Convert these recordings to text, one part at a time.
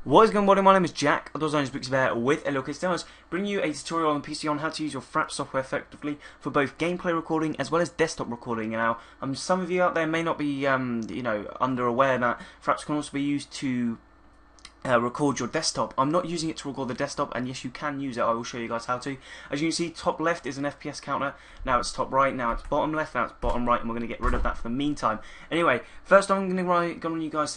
What is going on? My name is Jack, otherwise known as Bear with Elokistemos, bringing you a tutorial on PC on how to use your Fraps software effectively for both gameplay recording as well as desktop recording. Now, some of you out there may not be, under aware that Fraps can also be used to record your desktop. I'm not using it to record the desktop, and yes, you can use it. I will show you guys how to. As you can see, top left is an FPS counter. Now it's top right. Now it's bottom left. Now it's bottom right, and we're going to get rid of that for the meantime. Anyway, first I'm going to run you guys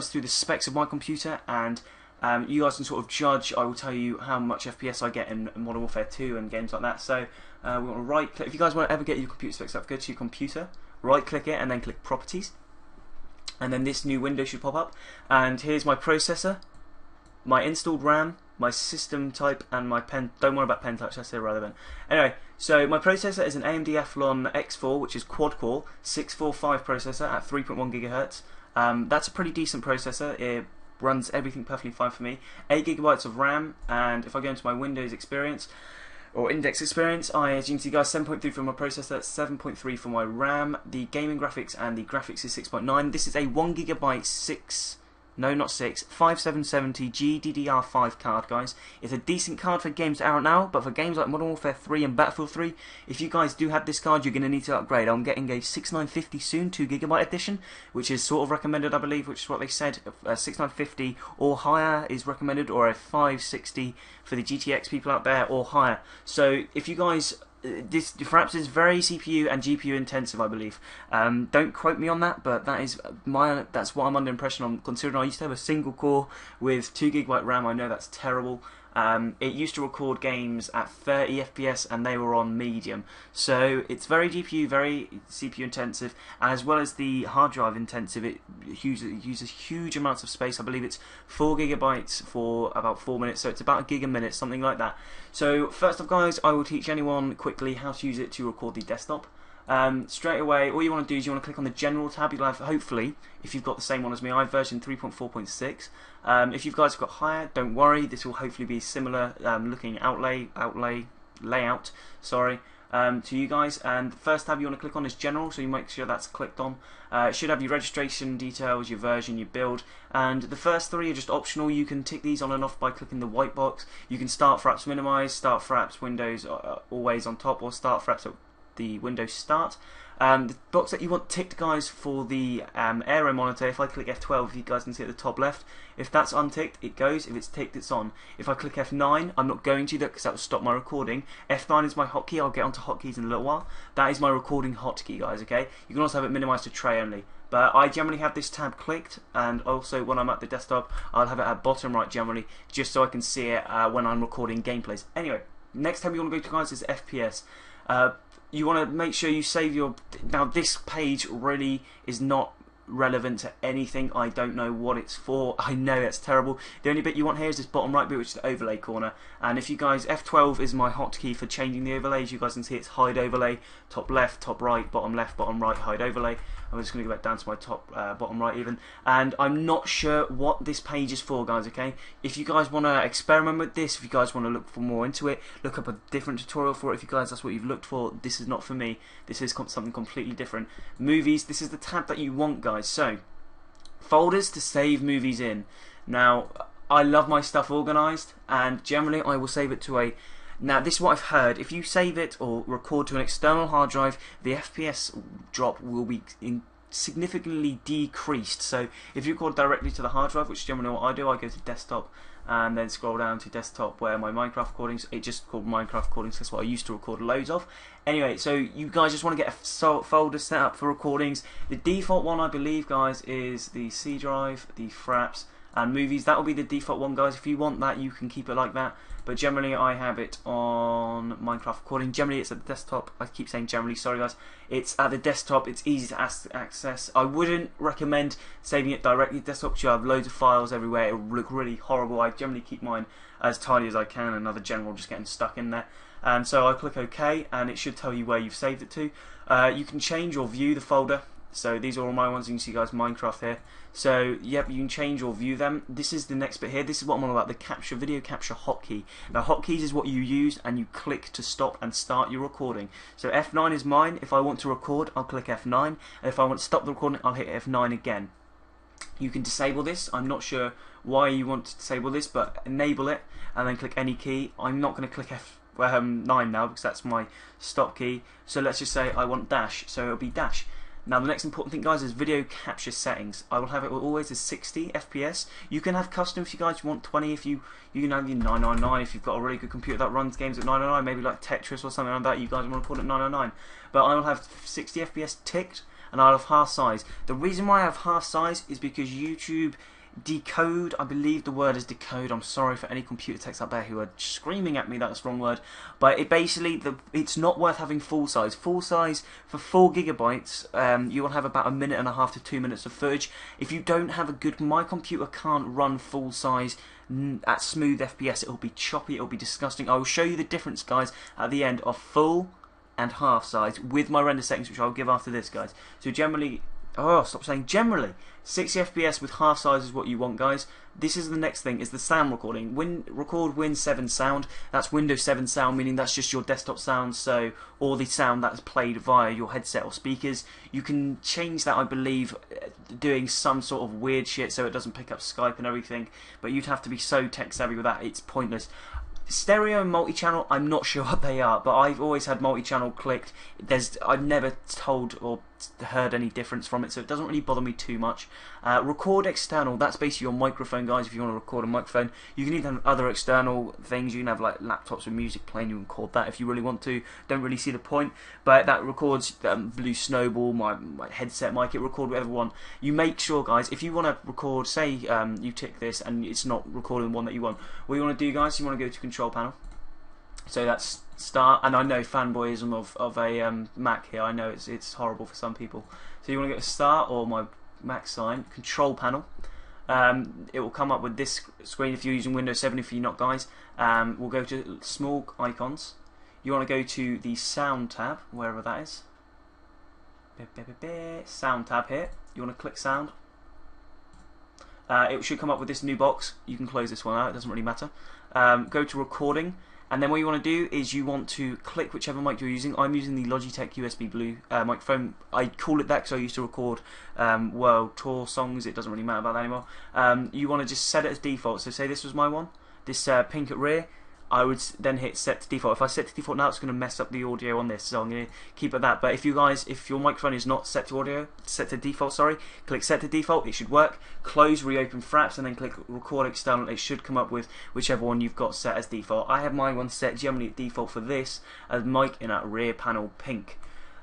through the specs of my computer, and you guys can sort of judge. I will tell you how much FPS I get in Modern Warfare 2 and games like that. So we want to right click. If you guys want to ever get your computer specs up, go to your computer, right click it, and then click Properties. And then this new window should pop up, and here's my processor, my installed RAM, my system type, and my pen. Don't worry about pen types, that's irrelevant. Anyway, so my processor is an AMD Athlon X4, which is quad-core 645 processor at 3.1 GHz. That's a pretty decent processor. It runs everything perfectly fine for me. 8 GB of RAM, and if I go into my Windows experience or index experience, as you can see guys, 7.3 for my processor, 7.3 for my RAM. The gaming graphics and the graphics is 6.9. This is a 1 GB 5770 GDDR5 card, guys. It's a decent card for games out now, but for games like Modern Warfare 3 and Battlefield 3, if you guys do have this card, you're going to need to upgrade. I'm getting a 6950 soon, 2 GB edition, which is sort of recommended, I believe, which is what they said. 6950 or higher is recommended, or a 560 for the GTX people out there, or higher. So if you guys... This Fraps is very CPU and GPU intensive, I believe. Don't quote me on that, but that's what I'm under impression on. Considering I used to have a single core with 2 GB RAM, I know that's terrible. It used to record games at 30 FPS, and they were on medium. So it's very GPU, very CPU intensive, as well as the hard drive intensive. It uses huge amounts of space. I believe it's 4 GB for about 4 minutes, so it's about a gig a minute, something like that. So first off, guys, I will teach anyone quickly how to use it to record the desktop. Straight away, all you want to do is you want to click on the General tab. You'll have, hopefully, if you've got the same one as me, I have version 3.4.6. If you guys have got higher, don't worry. This will hopefully be similar looking layout. Sorry. To you guys. And the first tab you want to click on is General, so you make sure that's clicked on. It should have your registration details, your version, your build, and the first three are just optional. You can tick these on and off by clicking the white box. You can start Fraps minimize, start Fraps Windows always on top, or start Fraps at the Windows Start. The box that you want ticked, guys, for the aero monitor, if I click F12, if you guys can see at the top left, if that's unticked, it goes. If it's ticked, it's on. If I click F9, I'm not going to, because that will stop my recording. F9 is my hotkey. I'll get onto hotkeys in a little while. That is my recording hotkey, guys, okay? You can also have it minimized to tray only. But I generally have this tab clicked, and also when I'm at the desktop, I'll have it at bottom right generally, just so I can see it when I'm recording gameplays. Anyway, next tab you want to go to, guys, is FPS. You want to make sure you save your... Now, this page really is not relevant to anything. I don't know what it's for. I know it's terrible. The only bit you want here is this bottom right bit, which is the overlay corner. And if you guys... F12 is my hotkey for changing the overlays. You guys can see it's hide overlay, top left, top right, bottom left, bottom right, hide overlay. I'm just going to go back down to my top, bottom right even. And I'm not sure what this page is for, guys, okay? If you guys want to experiment with this, if you guys want to look for more into it, look up a different tutorial for it. If you guys, that's what you've looked for, this is not for me. This is something completely different. Movies, this is the tab that you want, guys. So, folders to save movies in. Now, I love my stuff organized, and generally I will save it to a... Now, this is what I've heard. If you save it or record to an external hard drive, the FPS drop will be significantly decreased. So, if you record directly to the hard drive, which is generally what I do, I go to desktop and then scroll down to desktop where my Minecraft recordings, it's just called Minecraft recordings, that's what I used to record loads of. Anyway, so you guys just want to get a folder set up for recordings. The default one, I believe, guys, is the C drive, the Fraps, and movies. That will be the default one, guys. If you want that, you can keep it like that. But generally, I have it on Minecraft recording. Generally, it's at the desktop. I keep saying generally, sorry guys. It's at the desktop. It's easy to access. I wouldn't recommend saving it directly to desktop, because you have loads of files everywhere. It will look really horrible. I generally keep mine as tidy as I can. Another general just getting stuck in there. And so I click OK, and it should tell you where you've saved it to. You can change or view the folder. So these are all my ones. You can see, guys, Minecraft here. So yep, you can change or view them. This is the next bit here. This is what I'm on about, the video capture hotkey. Now, hotkeys is what you use and you click to stop and start your recording. So F9 is mine. If I want to record, I'll click F9, and if I want to stop the recording, I'll hit F9 again. You can disable this. I'm not sure why you want to disable this, but enable it and then click any key. I'm not going to click F9 now because that's my stop key. So let's just say I want dash, so it'll be dash. Now the next important thing, guys, is video capture settings. I will have it always as 60 FPS. You can have custom if you guys want 20. If you can have your 999 if you've got a really good computer that runs games at 999, maybe like Tetris or something like that. You guys want to put it at 999, but I will have 60 FPS ticked, and I'll have half size. The reason why I have half size is because YouTube decode, I believe the word is decode. I'm sorry for any computer techs out there who are screaming at me that's the wrong word, but it basically, it's not worth having full size. Full size for 4 GB, you will have about 1.5 minutes to 2 minutes of footage. If you don't have a good, my computer can't run full size at smooth FPS. It'll be choppy, it'll be disgusting. I will show you the difference, guys, at the end of full and half size with my render settings, which I'll give after this, guys. So generally, stop saying generally, 60 FPS with half size is what you want, guys. This is the next thing, is the sound recording. Record Win 7 sound. That's Windows 7 sound, meaning that's just your desktop sound, so all the sound that's played via your headset or speakers. You can change that, I believe, doing some sort of weird shit so it doesn't pick up Skype and everything, but you'd have to be so tech savvy with that, it's pointless. Stereo and multi-channel, I'm not sure what they are, but I've always had multi-channel clicked. I've never told or heard any difference from it, so it doesn't really bother me too much. Record external, that's basically your microphone, guys. If you want to record a microphone, you can even have other external things. You can have like laptops with music playing, you can record that if you really want to. Don't really see the point, but that records Blue Snowball, my headset mic, it record whatever you want. You make sure, guys, if you want to record, say you tick this and it's not recording one that you want, what you want to do, guys, you want to go to control panel. So that's start, and I know fanboyism of a Mac here. I know it's horrible for some people. So you want to go to start or my Mac sign, control panel. It will come up with this screen if you're using Windows 7. If you're not, guys, we'll go to small icons. You want to go to the sound tab, wherever that is. Sound tab here. You want to click sound. It should come up with this new box. You can close this one out, it doesn't really matter. Go to recording, and then what you want to do is you want to click whichever mic you're using. I'm using the Logitech USB Blue microphone. I call it that because I used to record world tour songs. It doesn't really matter about that anymore. You want to just set it as default. So say this was my one, this pink at rear. I would then hit set to default. If I set to default now, it's going to mess up the audio on this, so I'm going to keep it that. But if you guys, if your microphone is not set to default, sorry, click set to default. It should work. Close, reopen Fraps, and then click record external. It should come up with whichever one you've got set as default. I have my one set generally at default for this as mic in that rear panel pink.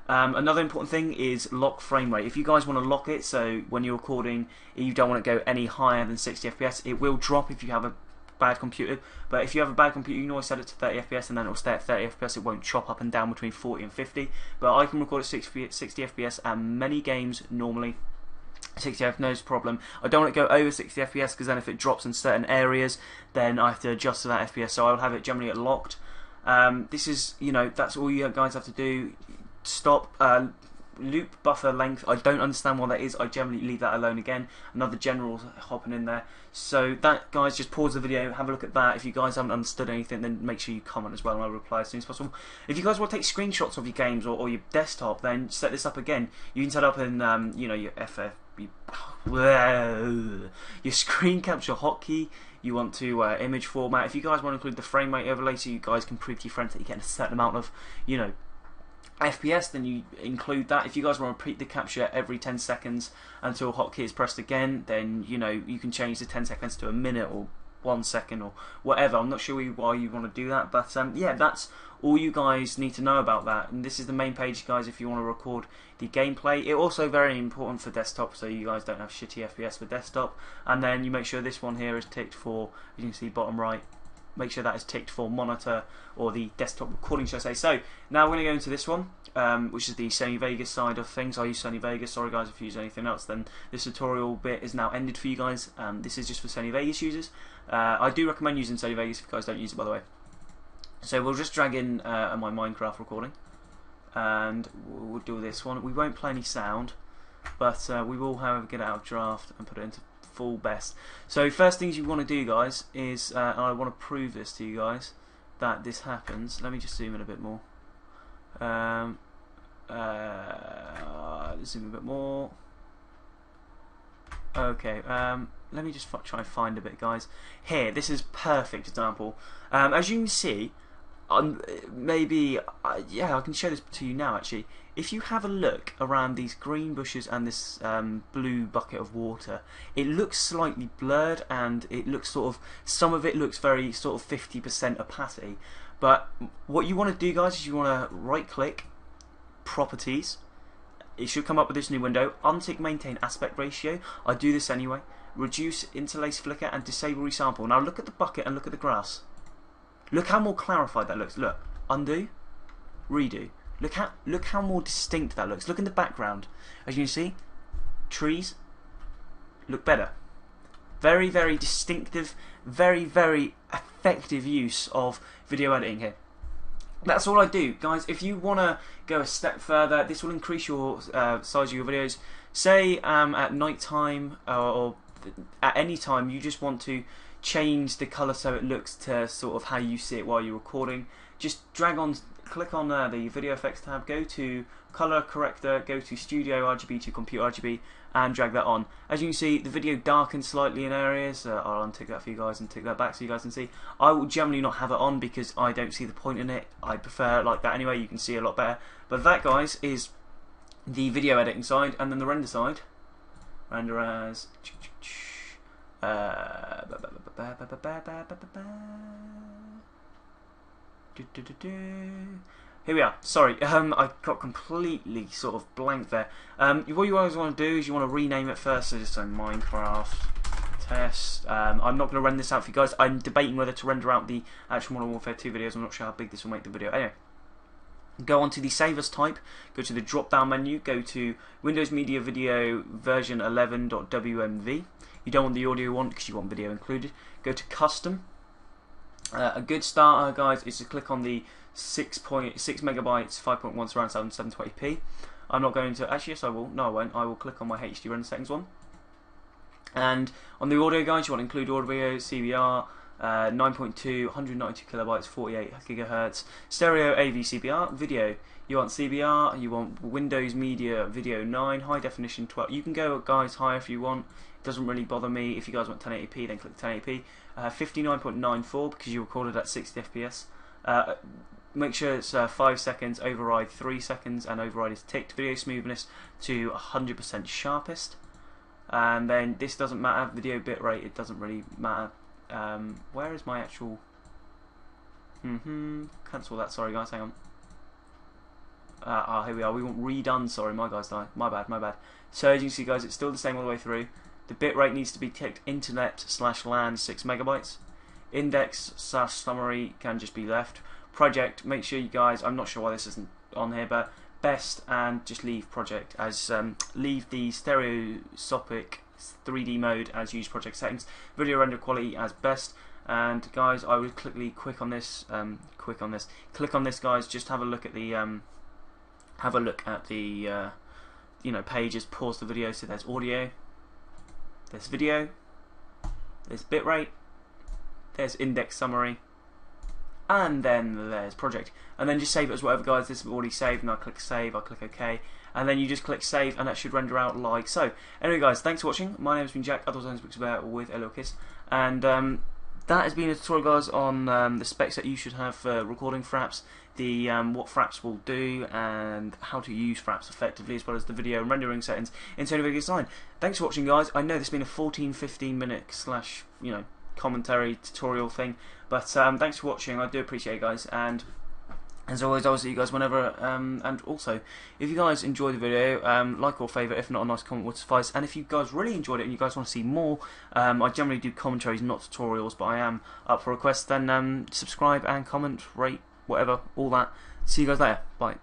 Another important thing is lock frame rate. If you guys want to lock it, so when you're recording, you don't want to go any higher than 60 FPS. It will drop if you have a bad computer, but if you have a bad computer, you can always set it to 30 FPS and then it will stay at 30 FPS. It won't chop up and down between 40 and 50, but I can record at 60 FPS and many games normally 60 FPS, no problem. I don't want to go over 60 FPS because then if it drops in certain areas, then I have to adjust to that FPS, so I'll have it generally at locked. This is, that's all you guys have to do. Stop. Loop buffer length, I don't understand what that is. I generally leave that alone again. Another general hopping in there. So that, guys, just pause the video, have a look at that. If you guys haven't understood anything, then make sure you comment as well and I'll reply as soon as possible. If you guys want to take screenshots of your games or your desktop, then set this up again. You can set up in your your screen capture hotkey. You want to image format. If you guys want to include the frame rate overlay so you guys can prove to your friends that you're getting a certain amount of FPS, then you include that. If you guys want to repeat the capture every 10 seconds until hotkey is pressed again, then you can change the 10 seconds to a minute or 1 second or whatever. I'm not sure why you want to do that, but yeah, that's all you guys need to know about that. And this is the main page, guys, if you want to record the gameplay. It's also very important for desktop, so you guys don't have shitty FPS for desktop. And then you make sure this one here is ticked for, as you can see bottom right, make sure that is ticked for monitor or the desktop recording, should I say. So now we're going to go into this one, which is the Sony Vegas side of things. I use Sony Vegas. Sorry guys, if you use anything else, then this tutorial bit is now ended for you guys. This is just for Sony Vegas users. I do recommend using Sony Vegas if you guys don't use it, by the way. So we'll just drag in my Minecraft recording and we'll do this one. We won't play any sound, but we will, however, get it out of draft and put it into full best. So first things you want to do, guys, is and I want to prove this to you guys that this happens. Let me just zoom in a bit more. Let's zoom in a bit more. Okay, let me just try and find a bit, guys. Here, this is perfect example. As you can see, maybe, yeah, I can show this to you now, actually. If you have a look around these green bushes and this blue bucket of water, it looks slightly blurred, and it looks sort of, some of it looks very sort of 50% opacity. But what you want to do, guys, is you want to right-click, Properties. It should come up with this new window. Untick Maintain Aspect Ratio. I do this anyway. Reduce Interlace Flicker and Disable Resample. Now look at the bucket and look at the grass. Look how more clarified that looks. Look. Undo. Redo. Look how more distinct that looks. Look in the background. As you can see, trees look better. Very, very distinctive, very, very effective use of video editing here. That's all I do, guys. If you want to go a step further, this will increase your size of your videos. Say at night time or at any time you just want to change the colour so it looks to sort of how you see it while you're recording. Just click on the video effects tab, go to colour corrector, go to studio RGB to computer RGB, and drag that on. As you can see, the video darkens slightly in areas. I'll untick that for you guys and tick that back so you guys can see. I will generally not have it on because I don't see the point in it. I prefer it like that anyway. You can see a lot better. But that, guys, is the video editing side, and then the render side. Render as here we are. Sorry, I got completely sort of blank there. What you guys want to do is you want to rename it first. So just say Minecraft test. I'm not going to render this out for you guys. I'm debating whether to render out the actual Modern Warfare 2 videos. I'm not sure how big this will make the video. Anyway, go on to the Save As type. Go to the drop down menu. Go to Windows Media Video version 11.wmv. You don't want the audio one because you want video included. Go to Custom. A good starter, guys, is to click on the 6.6 megabytes 5.1 surround sound 720p. I'm not going to, actually yes I will, no I won't. I will click on my HD render settings one. And on the audio, guys, you want to include audio, CBR, 9.2, 192 kilobytes, 48 gigahertz, stereo AV CBR, video. You want CBR, you want Windows Media Video 9, high definition 12. You can go, guys, higher if you want. It doesn't really bother me. If you guys want 1080p, then click 1080p. 59.94 because you recorded at 60 FPS. Make sure it's 5 seconds, override 3 seconds, and override is ticked. Video smoothness to 100% sharpest. And then this doesn't matter. Video bitrate, it doesn't really matter. Where is my actual? Cancel that. Sorry, guys. Hang on. Here we are. We want redone. Sorry, my guys died. My bad. So as you can see, guys, it's still the same all the way through. The bitrate needs to be ticked internet/LAN 6 megabytes. Index/summary can just be left. Project, make sure you guys, I'm not sure why this isn't on here, but best, and just leave project as leave the stereoscopic 3D mode as use project settings. Video render quality as best. And guys, I would click on this, guys. Just have a look at the pages. Pause the video. So there's audio, there's video, there's bitrate, there's index summary, and then there's project. And then just save it as whatever, guys. This is already saved, and I click save, I click OK, and then you just click save, and that should render out like so. Anyway, guys, thanks for watching. My name has been Jack, otherwise known as with a little kiss, and that has been a tutorial, guys, on the specs that you should have for recording Fraps, what Fraps will do, and how to use Fraps effectively, as well as the video and rendering settings in Sony Vegas 9. Thanks for watching, guys. I know this has been a 14-15 minute slash commentary tutorial thing, but thanks for watching. I do appreciate it, guys, and as always, I'll see you guys whenever, and also, if you guys enjoyed the video, like or favourite, if not a nice comment would suffice, and if you guys really enjoyed it and you guys want to see more, I generally do commentaries, not tutorials, but I am up for requests, then subscribe and comment, rate, whatever, all that. See you guys later, bye.